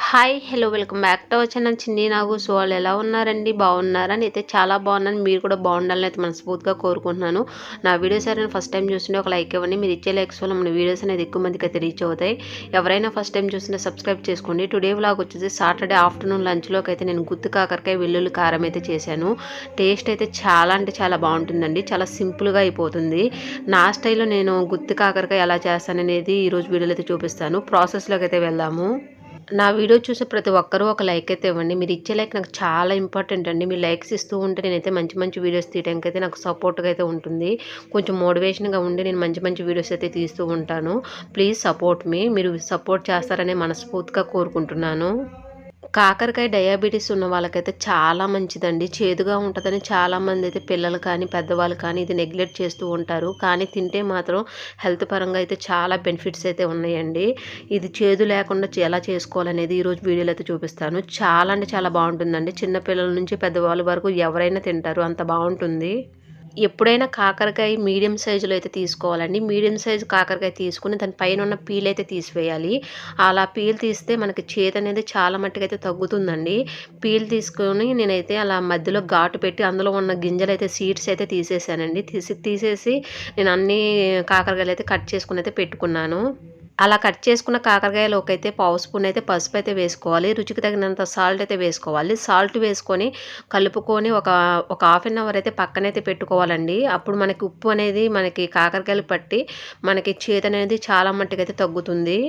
Hi hello welcome back to our channel చిన్ని నాగు. So వాళ్ళు ఎలా ఉన్నారండి, బాగున్నారా? అయితే చాలా బాగున్నాను. మీరు కూడా బాగుండాలని అయితే మనస్ఫూర్తిగా కోరుకుంటున్నాను. నా వీడియోస్ అయినా ఫస్ట్ టైం చూస్తుంటే ఒక లైక్ ఇవ్వండి. మీరు ఇచ్చే లైక్స్ వల్ల మన వీడియోస్ అనేది ఎక్కువ మందికి అయితే రీచ్ అవుతాయి. ఎవరైనా ఫస్ట్ టైం చూస్తుంటే సబ్స్క్రైబ్ చేసుకోండి. టుడే వ్లాగ్ వచ్చేసి సాటర్డే ఆఫ్టర్నూన్ లంచ్లోకి అయితే నేను గుత్తి కాకరకాయ వెల్లుల్లి కారం అయితే చేశాను. టేస్ట్ అయితే చాలా అంటే చాలా బాగుంటుందండి. చాలా సింపుల్గా అయిపోతుంది. నా స్టైల్లో నేను గుత్తి కాకరకాయ ఎలా చేస్తాననేది ఈరోజు వీడియోలో అయితే చూపిస్తాను. ప్రాసెస్లోకి అయితే వెళ్దాము. నా వీడియో చూసే ప్రతి ఒక్కరూ ఒక లైక్ అయితే ఇవ్వండి. మీరు ఇచ్చే లైక్ నాకు చాలా ఇంపార్టెంట్ అండి. మీరు లైక్స్ ఇస్తూ ఉంటే నేనైతే మంచి మంచి వీడియోస్ తీయడానికి అయితే నాకు సపోర్ట్గా అయితే ఉంటుంది. కొంచెం మోటివేషన్గా ఉండి నేను మంచి మంచి వీడియోస్ అయితే తీస్తూ ఉంటాను. ప్లీజ్ సపోర్ట్ మీ. మీరు సపోర్ట్ చేస్తారని మనస్ఫూర్తిగా కోరుకుంటున్నాను. కాకరకాయ డయాబెటీస్ ఉన్న వాళ్ళకైతే చాలా మంచిదండి. చేదుగా ఉంటుందని చాలామంది అయితే పిల్లలు కానీ పెద్దవాళ్ళు కానీ ఇది నెగ్లెక్ట్ చేస్తూ ఉంటారు. కానీ తింటే మాత్రం హెల్త్ పరంగా అయితే చాలా బెనిఫిట్స్ అయితే ఉన్నాయండి. ఇది చేదు లేకుండా ఎలా చేసుకోవాలనేది ఈరోజు వీడియోలో అయితే చూపిస్తాను. చాలా అంటే చాలా బాగుంటుందండి. చిన్న పిల్లల నుంచి పెద్దవాళ్ళ వరకు ఎవరైనా తింటారు, అంత బాగుంటుంది. ఎప్పుడైనా కాకరకాయ మీడియం సైజులో అయితే తీసుకోవాలండి. మీడియం సైజు కాకరకాయ తీసుకుని దాని పైన ఉన్న పీల్ అయితే తీసివేయాలి. అలా పీల్ తీస్తే మనకి చేదు అనేది చాలా మట్టుకైతే తగ్గుతుందండి. పీల్ తీసుకొని నేనైతే అలా మధ్యలో ఘాటు పెట్టి అందులో ఉన్న గింజలు అయితే సీడ్స్ అయితే తీసేసానండి. తీసేసి నేను అన్ని కాకరకాయలు అయితే కట్ చేసుకుని అయితే పెట్టుకున్నాను. అలా కట్ చేసుకున్న కాకరకాయలోకి అయితే పావు స్పూన్ అయితే పసుపు అయితే వేసుకోవాలి. రుచికి తగినంత సాల్ట్ అయితే వేసుకోవాలి. సాల్ట్ వేసుకొని కలుపుకొని ఒక హాఫ్ అన్ అవర్ అయితే పక్కనైతే పెట్టుకోవాలండి. అప్పుడు మనకి ఉప్పు అనేది మనకి కాకరకాయలు పట్టి మనకి చేదు అనేది చాలా మట్టుకైతే తగ్గుతుంది.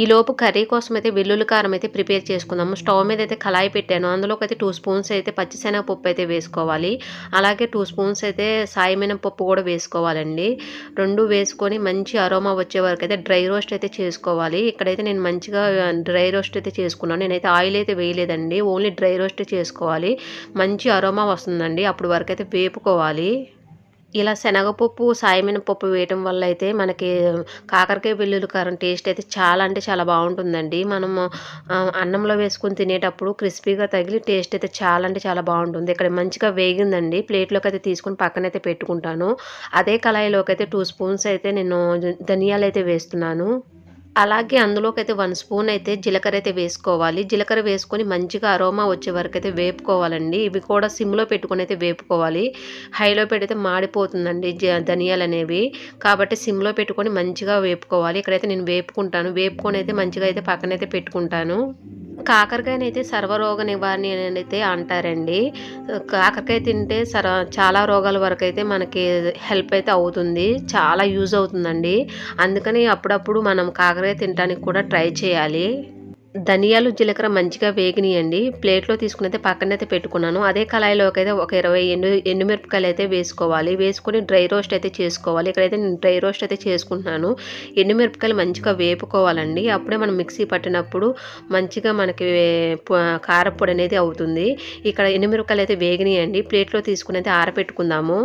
ఈలోపు కర్రీ కోసం అయితే వెల్లుల్లి కారం అయితే ప్రిపేర్ చేసుకుందాము. స్టవ్ మీద అయితే కళాయి పెట్టాను. అందులోకి అయితే 2 స్పూన్స్ అయితే పచ్చిశనగపప్పు అయితే వేసుకోవాలి. అలాగే 2 స్పూన్స్ అయితే సాయి మినపప్పు కూడా వేసుకోవాలండి. 2 వేసుకొని మంచి అరోమా వచ్చే వరకు అయితే డ్రై రోస్ట్ అయితే చేసుకోవాలి. ఇక్కడైతే నేను మంచిగా డ్రై రోస్ట్ అయితే చేసుకున్నాను. నేనైతే ఆయిల్ అయితే వేయలేదండి. ఓన్లీ డ్రై రోస్ట్ చేసుకోవాలి. మంచి అరోమా వస్తుందండి. అప్పుడు వరకు అయితే వేపుకోవాలి. ఇలా శనగపప్పు, సాయి మినపప్పు వేయటం వల్ల అయితే మనకి కాకరకాయ వెల్లుల్లి కారం టేస్ట్ అయితే చాలా అంటే చాలా బాగుంటుందండి. మనము అన్నంలో వేసుకొని తినేటప్పుడు క్రిస్పీగా తగిలి టేస్ట్ అయితే చాలా అంటే చాలా బాగుంటుంది. ఇక్కడ మంచిగా వేగిందండి. ప్లేట్లోకి అయితే తీసుకొని పక్కనైతే పెట్టుకుంటాను. అదే కళాయిలోకి అయితే 2 స్పూన్స్ అయితే నేను ధనియాలు అయితే వేస్తున్నాను. అలాగే అందులోకైతే 1 స్పూన్ అయితే జీలకర్ర అయితే వేసుకోవాలి. జీలకర్ర వేసుకొని మంచిగా అరోమా వచ్చే వరకు అయితే వేపుకోవాలండి. ఇవి కూడా సిమ్‌లో పెట్టుకొని అయితే వేపుకోవాలి. హైలో పెడితే మాడిపోతుందండి ధనియాలు అనేవి. కాబట్టి సిమ్‌లో పెట్టుకొని మంచిగా వేపుకోవాలి. ఇక్కడైతే నేను వేపుకుంటాను. వేపుకొని అయితే మంచిగా అయితే పక్కనైతే పెట్టుకుంటాను. కాకరకాయనైతే సర్వరోగ నివారణ అయితే అంటారండి. కాకరకాయ తింటే చాలా రోగాల వరకైతే మనకి హెల్ప్ అయితే అవుతుంది. చాలా యూజ్ అవుతుందండి. అందుకని అప్పుడప్పుడు మనం కాకరకాయ తినడానికి కూడా ట్రై చేయాలి. ధనియాలు, జీలకర్ర మంచిగా వేగినియండి. ప్లేట్‌లో తీసుకొనైతే పక్కనైతే పెట్టుకున్నాను. అదే కళాయిలోకి అయితే ఒక 20 ఎండుమిరపకాయలు అయితే వేసుకోవాలి. వేసుకొని డ్రై రోస్ట్ అయితే చేసుకోవాలి. ఇక్కడైతే నేను డ్రై రోస్ట్ అయితే చేసుకుంటున్నాను. ఎండుమిరపకాయలు మంచిగా వేపుకోవాలండి. అప్పుడే మనం మిక్సీ పట్టినప్పుడు మంచిగా మనకి కారప్పొడి అనేది అవుతుంది. ఇక్కడ ఎండుమిరపకాయలు అయితే వేగినియండి. ప్లేట్‌లో తీసుకొని అయితే ఆరబెట్టుకుందాము.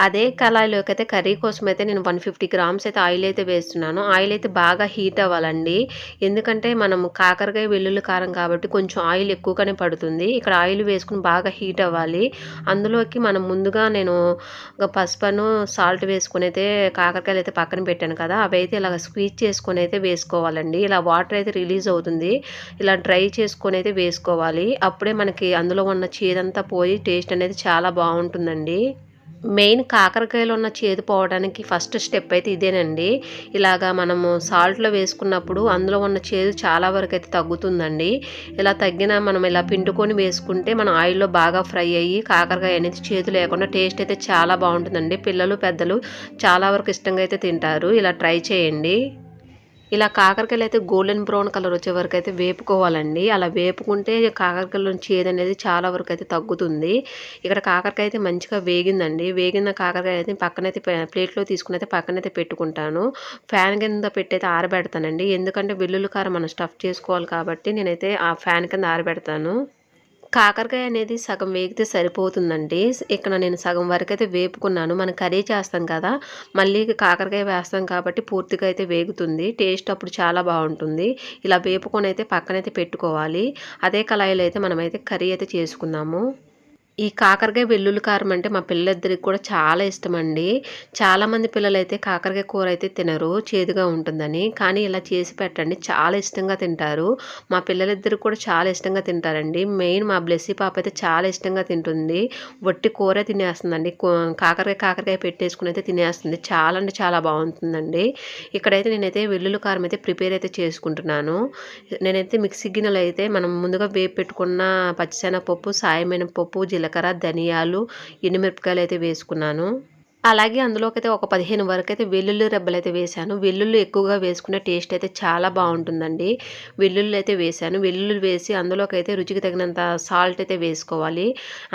అదే కళాయిలోకి అయితే కర్రీ కోసం అయితే నేను 150 గ్రామ్స్ అయితే ఆయిల్ అయితే వేస్తున్నాను. ఆయిల్ అయితే బాగా హీట్ అవ్వాలండి. ఎందుకంటే మనం కాకరకాయ వెల్లుల్లి కారం కాబట్టి కొంచెం ఆయిల్ ఎక్కువగానే పడుతుంది. ఇక్కడ ఆయిల్ వేసుకొని బాగా హీట్ అవ్వాలి. అందులోకి మనం ముందుగా నేను పసుపును, సాల్ట్ వేసుకొని అయితే కాకరకాయలు అయితే పక్కన పెట్టాను కదా! అవి అయితే ఇలాగ స్క్వీజ్ చేసుకొని అయితే వేసుకోవాలండి. ఇలా వాటర్ అయితే రిలీజ్ అవుతుంది. ఇలా డ్రై చేసుకొని అయితే వేసుకోవాలి. అప్పుడే మనకి అందులో ఉన్న చేదంతా పోయి టేస్ట్ అనేది చాలా బాగుంటుందండి. మెయిన్ కాకరకాయలో ఉన్న చేదు పోవడానికి ఫస్ట్ స్టెప్ అయితే ఇదేనండి. ఇలాగా మనము సాల్ట్‌లో వేసుకున్నప్పుడు అందులో ఉన్న చేదు చాలా వరకు అయితే తగ్గుతుందండి. ఇలా తగ్గిన మనం ఇలా పిండుకొని వేసుకుంటే మన ఆయిల్‌లో బాగా ఫ్రై అయ్యి కాకరకాయ అనేది చేదు లేకుండా టేస్ట్ అయితే చాలా బాగుంటుందండి. పిల్లలు, పెద్దలు చాలా వరకు ఇష్టంగా అయితే తింటారు. ఇలా ట్రై చేయండి. ఇలా కాకరకాయలు అయితే గోల్డెన్ బ్రౌన్ కలర్ వచ్చే వరకు అయితే వేపుకోవాలండి. అలా వేపుకుంటే కాకరకాయలో చేదనేది చాలా వరకు అయితే తగ్గుతుంది. ఇక్కడ కాకరకాయ అయితే మంచిగా వేగిందండి. వేగిన కాకరకాయ అయితే పక్కనైతే ప్లేట్‌లో తీసుకొని అయితే పక్కనైతే పెట్టుకుంటాను. ఫ్యాన్ కింద పెట్టయితే ఆరబెడతానండి. ఎందుకంటే వెల్లుల్లి కారం మనం స్టఫ్ చేసుకోవాలి కాబట్టి నేనైతే ఆ ఫ్యాన్ కింద ఆరబెడతాను. కాకరకాయ అనేది సగం వేగితే సరిపోతుందండి. ఇక్కడ నేను సగం వరకైతే వేపుకున్నాను. మనం కర్రీ చేస్తాం కదా! మళ్ళీ కాకరకాయ వేస్తాం కాబట్టి పూర్తిగా అయితే వేగుతుంది. టేస్ట్ అప్పుడు చాలా బావుంటుంది. ఇలా వేపుకొనైతే పక్కనైతే పెట్టుకోవాలి. అదే కళాయిలో అయితే మనమైతే కర్రీ అయితే చేసుకుందాము. ఈ కాకరకాయ వెల్లుల్లి కారం అంటే మా పిల్లలిద్దరికి కూడా చాలా ఇష్టమండి. చాలామంది పిల్లలైతే కాకరకాయ కూర అయితే తినరు, చేదుగా ఉంటుందని. కానీ ఇలా చేసి పెట్టండి, చాలా ఇష్టంగా తింటారు. మా పిల్లలిద్దరు కూడా చాలా ఇష్టంగా తింటారండి. మెయిన్ మా బ్లెస్సీ పాప అయితే చాలా ఇష్టంగా తింటుంది. వట్టి కూరే తినేస్తుందండి. కాకరకాయ పెట్టేసుకుని అయితే తినేస్తుంది. చాలా అంటే చాలా బాగుంటుందండి. ఇక్కడైతే నేనైతే వెల్లుల్లి కారం అయితే ప్రిపేర్ అయితే చేసుకుంటున్నాను. నేనైతే మిక్సీ గిన్నెలో అయితే మనం ముందుగా వేపు పెట్టుకున్న పచ్చిశనగపప్పు, సాయమినపప్పు, జీలకర్ర, ధనియాలు, ఎండుమిరపకాయలు అయితే వేసుకున్నాను. అలాగే అందులోకైతే ఒక 15 వరకైతే వెల్లుల్లి రెబ్బలైతే వేశాను. వెల్లుల్లి ఎక్కువగా వేసుకునే టేస్ట్ అయితే చాలా బావుంటుందండి. వెల్లుల్లి అయితే వేశాను. వెల్లుల్లి వేసి అందులోకైతే రుచికి తగినంత సాల్ట్ అయితే వేసుకోవాలి.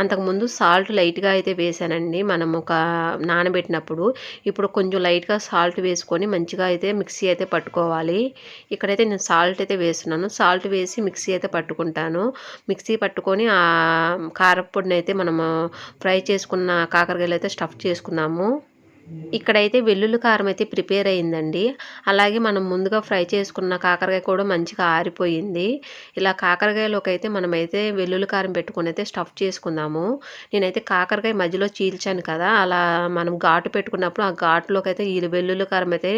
అంతకుముందు సాల్ట్ లైట్‌గా అయితే వేశానండి మనం నానబెట్టినప్పుడు. ఇప్పుడు కొంచెం లైట్‌గా సాల్ట్ వేసుకొని మంచిగా అయితే మిక్సీ అయితే పట్టుకోవాలి. ఇక్కడైతే నేను సాల్ట్ అయితే వేస్తున్నాను. సాల్ట్ వేసి మిక్సీ అయితే పట్టుకుంటాను. మిక్సీ పట్టుకొని కారప్పొడినైతే మనము ఫ్రై చేసుకున్న కాకరకాయలు అయితే స్టఫ్ చేసుకున్నాము. ఇక్కడైతే వెల్లుల్లి కారం అయితే ప్రిపేర్ అయిందండి. అలాగే మనం ముందుగా ఫ్రై చేసుకున్న కాకరకాయ కూడా మంచిగా ఆరిపోయింది. ఇలా కాకరకాయలోకి అయితే మనమైతే వెల్లుల్లి కారం పెట్టుకొని అయితే స్టఫ్ చేసుకుందాము. నేనైతే కాకరకాయ మధ్యలో చీల్చాను కదా, అలా మనం ఘాటు పెట్టుకున్నప్పుడు ఆ ఘాటులోకి అయితే ఈ వెల్లుల్లి కారం అయితే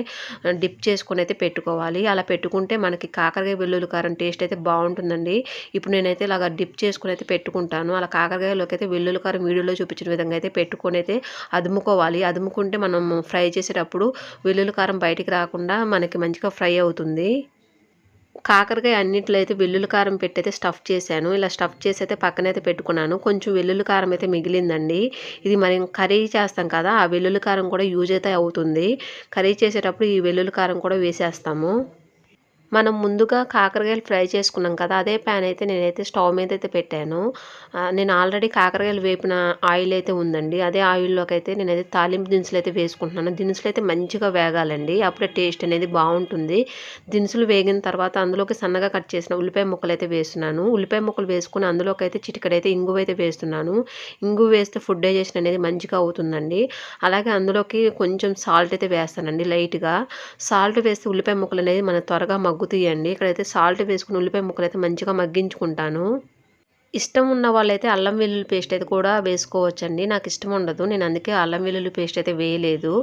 డిప్ చేసుకొని అయితే పెట్టుకోవాలి. అలా పెట్టుకుంటే మనకి కాకరకాయ వెల్లుల్లి కారం టేస్ట్ అయితే బాగుంటుందండి. ఇప్పుడు నేనైతే ఇలాగ డిప్ చేసుకొని అయితే పెట్టుకుంటాను. అలా కాకరకాయలోకి అయితే వెల్లుల్లి కారం వీడియోలో చూపించిన విధంగా అయితే పెట్టుకొని అయితే అదుముకోవాలి. అదుముకుంటే మనము ఫ్రై చేసేటప్పుడు వెల్లుల్లి కారం బయటికి రాకుండా మనకి మంచిగా ఫ్రై అవుతుంది. కాకరకాయ అన్నిట్లో అయితే వెల్లుల్లి కారం పెట్టయితే స్టఫ్ చేశాను. ఇలా స్టఫ్ చేసి అయితే పక్కనైతే పెట్టుకున్నాను. కొంచెం వెల్లుల్లి కారం అయితే మిగిలిందండి. ఇది మరి కర్రీ చేస్తాం కదా, ఆ వెల్లుల్లి కారం కూడా యూజ్ అయితే అవుతుంది. కర్రీ చేసేటప్పుడు ఈ వెల్లుల్లి కారం కూడా వేసేస్తాము. మనం ముందుగా కాకరకాయలు ఫ్రై చేసుకున్నాం కదా, అదే ప్యాన్ అయితే నేనైతే స్టవ్ మీద అయితే పెట్టాను. నేను ఆల్రెడీ కాకరకాయలు వేపిన ఆయిల్ అయితే ఉందండి. అదే ఆయిల్లోకి అయితే నేనైతే తాలింపు దినుసులు అయితే వేసుకుంటున్నాను. దినుసులు అయితే మంచిగా వేగాలండి, అప్పుడే టేస్ట్ అనేది బాగుంటుంది. దినుసులు వేగిన తర్వాత అందులోకి సన్నగా కట్ చేసిన ఉల్లిపాయ ముక్కలు అయితే వేస్తున్నాను. ఉల్లిపాయ ముక్కలు వేసుకుని అందులోకి అయితే చిటికెడైతే ఇంగువ అయితే వేస్తున్నాను. ఇంగువ వేస్తే ఫుడ్ డైజెషన్ అనేది మంచిగా అవుతుందండి. అలాగే అందులోకి కొంచెం సాల్ట్ అయితే వేస్తానండి లైట్గా. సాల్ట్ వేస్తే ఉల్లిపాయ ముక్కలు అనేది మన త్వరగా మగ్గుతాయండి. ఇక్కడైతే సాల్ట్ వేసుకుని ఉల్లిపాయ ముక్కలు అయితే మంచిగా మగ్గించుకుంటాను. ఇష్టం ఉన్న వాళ్ళైతే అల్లం వెల్లుల్లి పేస్ట్ అయితే కూడా వేసుకోవచ్చండి. నాకు ఇష్టం ఉండదు, నేను అందుకే అల్లం వెల్లుల్లి పేస్ట్ అయితే వేయలేదు.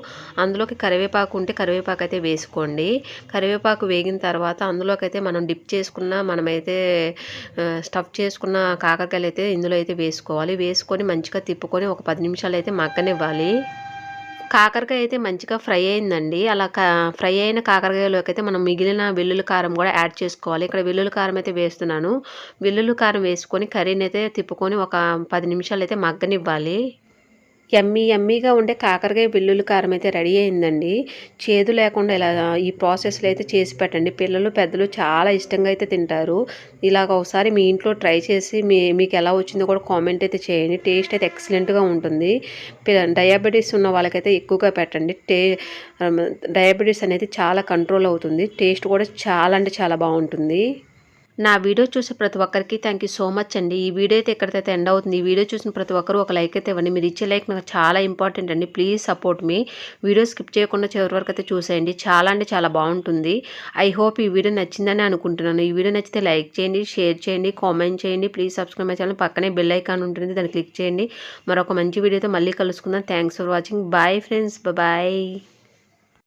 అందులోకి కరివేపాకు ఉంటే కరివేపాకు అయితే వేసుకోండి. కరివేపాకు వేగిన తర్వాత అందులోకి అయితే మనం డిప్ చేసుకున్న మనమైతే స్టఫ్ చేసుకున్న కాకరకాయలు అయితే ఇందులో అయితే వేసుకోవాలి. వేసుకొని మంచిగా తిప్పుకొని ఒక 10 నిమిషాలు అయితే మగ్గనివ్వాలి. కాకరకాయ అయితే మంచిగా ఫ్రై అయిందండి. అలా ఫ్రై అయిన కాకరకాయలోకి అయితే మనం మిగిలిన వెల్లుల్లి కారం కూడా యాడ్ చేసుకోవాలి. ఇక్కడ వెల్లుల్లి కారం అయితే వేస్తున్నాను. వెల్లుల్లి కారం వేసుకొని కర్రీని అయితే తిప్పుకొని ఒక 10 నిమిషాలు అయితే మగ్గనివ్వాలి. యమ్మీగా ఉండే కాకరకాయ వెల్లుల్లి కారం అయితే రెడీ అయిందండి. చేదు లేకుండా ఇలా ఈ ప్రాసెస్లో అయితే చేసి పెట్టండి. పిల్లలు పెద్దలు చాలా ఇష్టంగా అయితే తింటారు. ఇలాగ ఒకసారి మీ ఇంట్లో ట్రై చేసి మీకు ఎలా వచ్చిందో కూడా కామెంట్ అయితే చేయండి. టేస్ట్ అయితే ఎక్సలెంట్గా ఉంటుంది. డయాబెటీస్ ఉన్న వాళ్ళకైతే ఎక్కువగా పెట్టండి. డయాబెటీస్ అనేది చాలా కంట్రోల్ అవుతుంది. టేస్ట్ కూడా చాలా అంటే చాలా బాగుంటుంది. నా వీడియో చూసే ప్రతి ఒక్కరికి థ్యాంక్ యూ సో మచ్ అండి. ఈ వీడియో అయితే ఎక్కడికైతే ఎండ్ అవుతుంది. ఈ వీడియో చూసిన ప్రతి ఒక్కరు ఒక లైక్ అయితే ఇవ్వండి. మీరు ఇచ్చే లైక్ నాకు చాలా ఇంపార్టెంట్ అండి. Please support me. Video skip చేయకుండా చివరి వరకు అయితే చూసేయండి. చాలా అంటే చాలా బాగుంటుంది. ఐ హోప్ ఈ వీడియో నచ్చిందని అనుకుంటున్నాను. ఈ వీడియో నచ్చితే లైక్ చేయండి, షేర్ చేయండి, కామెంట్ చేయండి. Please subscribe my channel. పక్కనే బెల్ ఐకాన్ ఉంటుంది, దాన్ని క్లిక్ చేయండి. మరొక మంచి వీడియోతో మళ్ళీ కలుసుకుందాం. Thanks for watching. Bye friends, bye.